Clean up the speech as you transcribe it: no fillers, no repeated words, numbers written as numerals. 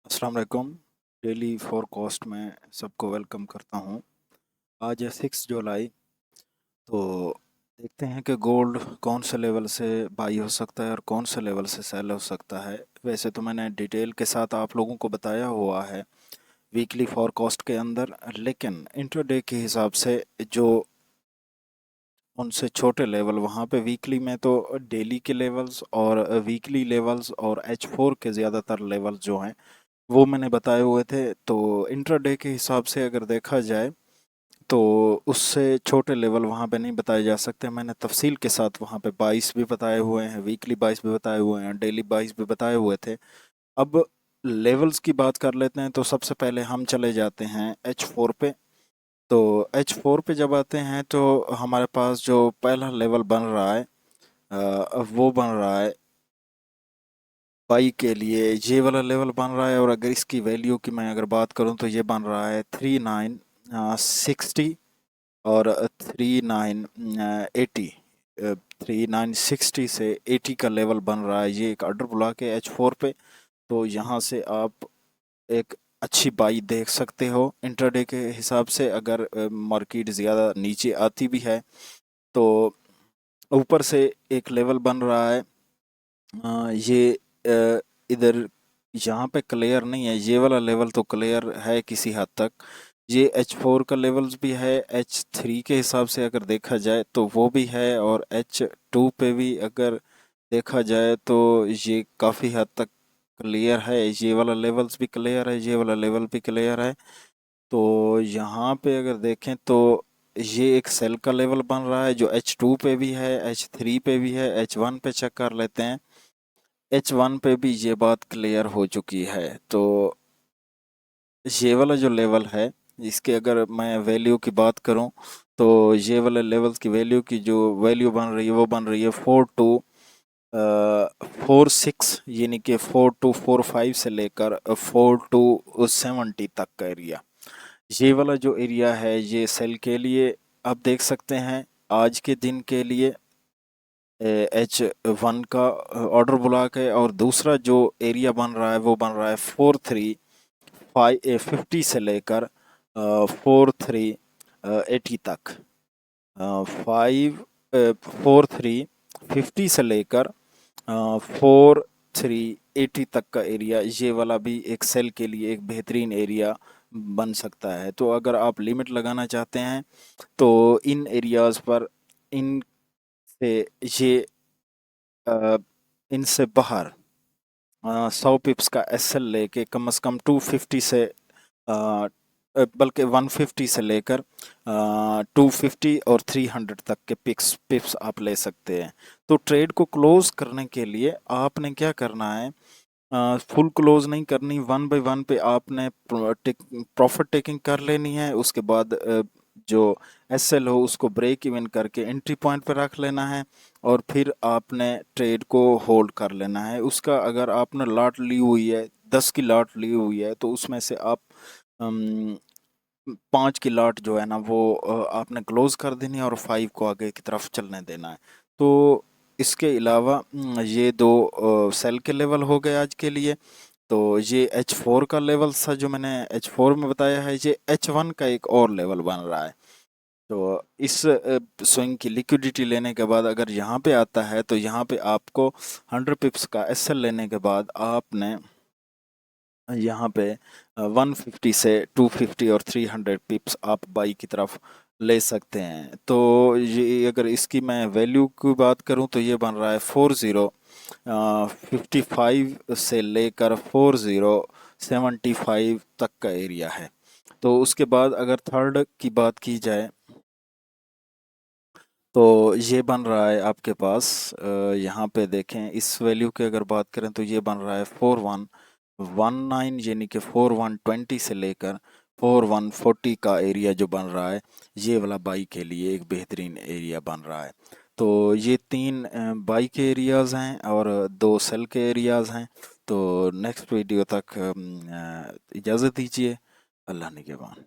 अस्सलाम वालेकुम। Daily forecast में सबको वेलकम करता हूँ। आज है 6 जुलाई। तो देखते हैं कि गोल्ड कौन से लेवल से बाई हो सकता है और कौन से लेवल से सेल हो सकता है। वैसे तो मैंने डिटेल के साथ आप लोगों को बताया हुआ है वीकली फोरकास्ट के अंदर, लेकिन इंट्राडे के हिसाब से जो उनसे छोटे लेवल वहाँ पे वीकली में तो डेली के लेवल्स और वीकली लेवल्स और H4 के ज़्यादातर लेवल्स जो हैं वो मैंने बताए हुए थे। तो इंट्राडे के हिसाब से अगर देखा जाए तो उससे छोटे लेवल वहाँ पे नहीं बताए जा सकते। मैंने तफसील के साथ वहाँ पे 22 भी बताए हुए हैं, वीकली 22 भी बताए हुए हैं, डेली 22 भी बताए हुए थे। अब लेवल्स की बात कर लेते हैं। तो सबसे पहले हम चले जाते हैं H4 पे। तो H4 पे जब आते हैं तो हमारे पास जो पहला लेवल बन रहा है वो बन रहा है बाई के लिए ये वाला लेवल बन रहा है। और अगर इसकी वैल्यू की मैं अगर बात करूं तो ये बन रहा है 3960 और 3980। 3960 से 80 का लेवल बन रहा है। ये एक ऑर्डर ब्लॉक है H4 पे। तो यहाँ से आप एक अच्छी बाई देख सकते हो इंट्राडे के हिसाब से। अगर मार्केट ज़्यादा नीचे आती भी है तो ऊपर से एक लेवल बन रहा है। ये इधर यहाँ पे क्लियर नहीं है, ये वाला लेवल तो क्लियर है किसी हद तक। ये H4 का लेवल्स भी है, H3 के हिसाब से अगर देखा जाए तो वो भी है, और H2 पे भी अगर देखा जाए तो ये काफ़ी हद तक क्लियर है। ये वाला लेवल्स भी क्लियर है, ये वाला लेवल भी क्लियर है। तो यहाँ पे अगर देखें तो ये एक सेल का लेवल बन रहा है जो H2 पे भी है, H3 पे भी है। H1 पे चेक कर लेते हैं। H1 पे भी ये बात क्लियर हो चुकी है। तो ये वाला जो लेवल है इसके अगर मैं वैल्यू की बात करूं तो ये वाले लेवल्स की वैल्यू की जो वैल्यू बन रही है वो बन रही है 4246, यानी कि 4245 से लेकर 4270 तक का एरिया। ये वाला जो एरिया है ये सेल के लिए आप देख सकते हैं आज के दिन के लिए। H1 का ऑर्डर ब्लॉक है, और दूसरा जो एरिया बन रहा है वो बन रहा है 4350 से लेकर 4380 तक। 4350 से लेकर 4380 तक का एरिया, ये वाला भी एक सेल के लिए एक बेहतरीन एरिया बन सकता है। तो अगर आप लिमिट लगाना चाहते हैं तो इन एरियाज पर, इन से ये अ, इनसे बाहर 100 पिप्स का एसएल लेके कम से कम 250 से बल्कि 150 से लेकर 250 और 300 तक के पिप्स आप ले सकते हैं। तो ट्रेड को क्लोज करने के लिए आपने क्या करना है, फुल क्लोज नहीं करनी, वन बाय वन पे आपने प्रॉफिट टेकिंग कर लेनी है। उसके बाद जो एसएल हो उसको ब्रेक इवन करके एंट्री पॉइंट पे रख लेना है, और फिर आपने ट्रेड को होल्ड कर लेना है। उसका अगर आपने लॉट ली हुई है, 10 की लॉट ली हुई है, तो उसमें से आप 5 की लॉट जो है ना वो आपने क्लोज कर देनी है और 5 को आगे की तरफ चलने देना है। तो इसके अलावा ये दो सेल के लेवल हो गए आज के लिए। तो ये H4 का लेवल था जो मैंने H4 में बताया है। ये H1 का एक और लेवल बन रहा है। तो इस स्विंग की लिक्विडिटी लेने के बाद अगर यहाँ पे आता है तो यहाँ पे आपको 100 पिप्स का एसएल लेने के बाद आपने यहाँ पे 150 से 250 और 300 पिप्स आप बाई की तरफ ले सकते हैं। तो ये अगर इसकी मैं वैल्यू की बात करूँ तो ये बन रहा है 4055 से लेकर 4075 तक का एरिया है। तो उसके बाद अगर थर्ड की बात की जाए तो ये बन रहा है आपके पास, यहाँ पे देखें इस वैल्यू की अगर बात करें तो ये बन रहा है 4119, यानी कि 4120 से लेकर 4140 का एरिया जो बन रहा है ये वाला बाई के लिए एक बेहतरीन एरिया बन रहा है। तो ये तीन बाई के एरियाज़ हैं और दो सेल के एरियाज़ हैं। तो नेक्स्ट वीडियो तक इजाज़त दीजिए। अल्लाह निगहबान।